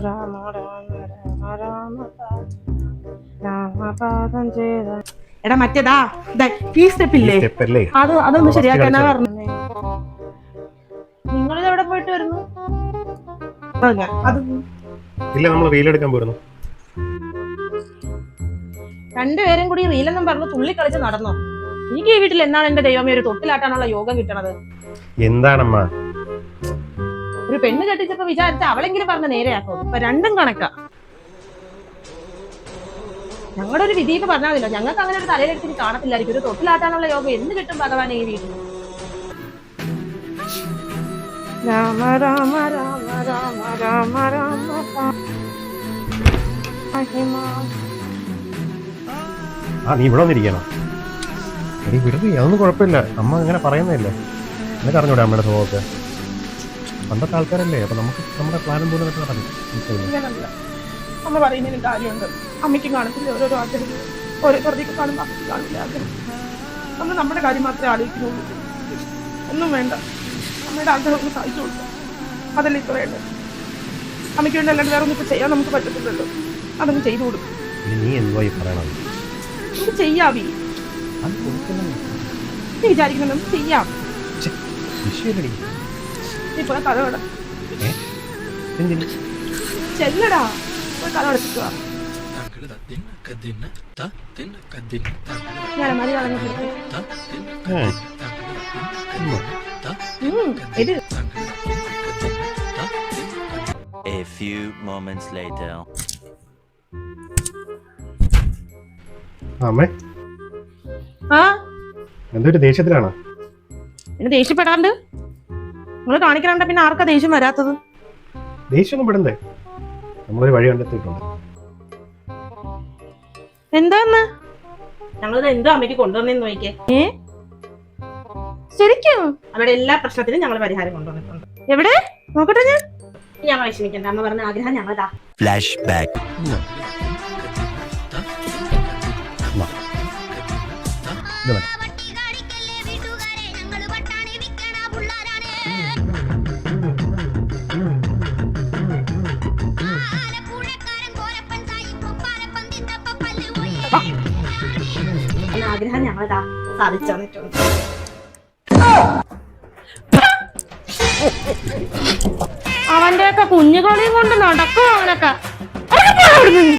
രാമ രാമ രാമ രാമ രാമപാദം ചെയ്ത എടാ മറ്റേതാ ഈ സ്റ്റെപ്പില്ലേ അതൊന്ന് ശരിയാക്കാനാ പറഞ്ഞു. നിങ്ങളിത് എവിടെ പോയിട്ട് വരുന്നു? രണ്ടുപേരും കൂടി റീലെന്നും പറഞ്ഞു തുള്ളി കളിച്ച് നടന്നോ? എനിക്ക് ഈ വീട്ടിൽ എന്നാണ് എന്റെ ദൈവമേ ഒരു തൊട്ടിലാട്ടാനുള്ള യോഗം കിട്ടണത്? എന്താണമ്മ ഒരു പെണ്ണ് കെട്ടിച്ചപ്പോ വിചാരിച്ച അവളെങ്കിലും പറഞ്ഞ നേരെയാക്കോ? ഇപ്പൊ രണ്ടും കണക്കാ. ഞങ്ങളുടെ ഒരു വിധിക്ക് പറഞ്ഞാൽ മതില്ലോ, ഞങ്ങൾക്ക് അങ്ങനെ ഒരു തലയിലെടുത്ത് കാണത്തില്ലായിരിക്കും. ഒരു തൊട്ടിലാട്ടാനുള്ള യോഗം എന്ത് കിട്ടും ഭഗവാനെ ഈ വീട്ടിൽ? രാമ രാമ രാമ രാമ രാമ രാമ നീ ഇവിടെ വന്നിരിക്കണം. എടി വിടുതി, അതൊന്നും കുഴപ്പമില്ല. അമ്മ അങ്ങനെ പറയുന്നതല്ലേ, നിനക്ക് അറിഞ്ഞൂടെ അമ്മയുടെ സ്വഭാവമൊക്കെ? പണ്ടത്തെ ആൾക്കാരല്ലേ, അപ്പൊ നമുക്ക് നമ്മുടെ പ്ലാനും പോലും നടക്കും. അമ്മ പറയുന്നതിന് കാര്യമുണ്ട്. അമ്മയ്ക്കും കാണത്തില്ല ഓരോരോ ആഗ്രഹം, ഓരോ പ്രതിക്ക് കാണുമ്പോൾ അമ്മയ്ക്ക് കാണില്ല ആഗ്രഹം. നമ്മൾ നമ്മുടെ കാര്യം മാത്രമേ ആലോചിക്കുന്നുള്ളൂ. ഒന്നും വേണ്ട, അമ്മയുടെ ആഗ്രഹം ഒന്ന് സാധിച്ചു കൊടുക്കാം, അതല്ലേ ഇപ്പൊ വേണ്ടത്. അമ്മയ്ക്ക് വേണ്ടി അല്ലാണ്ട് വേറെ ഒന്നും ഇപ്പൊ ചെയ്യാൻ നമുക്ക് പറ്റത്തില്ലല്ലോ. അതൊന്ന് ചെയ്തു കൊടുക്കും. നീ എന്തുവാ ഈ പറയണത്? നമുക്ക് ചെയ്യാവി, നീ വിചാരിക്കുന്നത് നമുക്ക് ചെയ്യാം. ഇപ്പൊ കഥകട ചെല്ലടാ, കഥകടക്കുക. ഞാൻ മലയാളം ഇത് A few moments later. അമ്മേ, എന്തൊരു ദേഷ്യത്തിലാണ്? എന്നെ ദേഷ്യപ്പെടാണ്ട് നിങ്ങൾ കാണിക്കാണ്ട പിന്നെ ആർക്കാ ദേഷ്യം വരാത്തത്? ദേഷ്യമൊന്നും പെടണ്ടേ, നമ്മളൊരു വഴി കണ്ടെത്തിയിട്ടുണ്ട്. എന്താന്ന്? ഞങ്ങളിത് എന്തോ അമ്മയ്ക്ക് കൊണ്ടുവന്നെന്ന് നോക്കിയേ. ശരിക്കും അവിടെ എല്ലാ പ്രശ്നത്തിനും ഞങ്ങൾ പരിഹാരം കൊണ്ടുവന്നിട്ടുണ്ട്. എവിടെ നോക്കട്ടെ? ഞാൻ വിഷമിക്കണ്ട, അമ്മ പറഞ്ഞ ആഗ്രഹം ഞങ്ങളതാ. Flash back. ആഗ്രഹം ഞങ്ങളതാ സാധിച്ചു തന്നിട്ടുണ്ട്. അവന്റെ ഒക്കെ കുഞ്ഞുകളിയും കൊണ്ട് നടക്കും അവനൊക്കെ.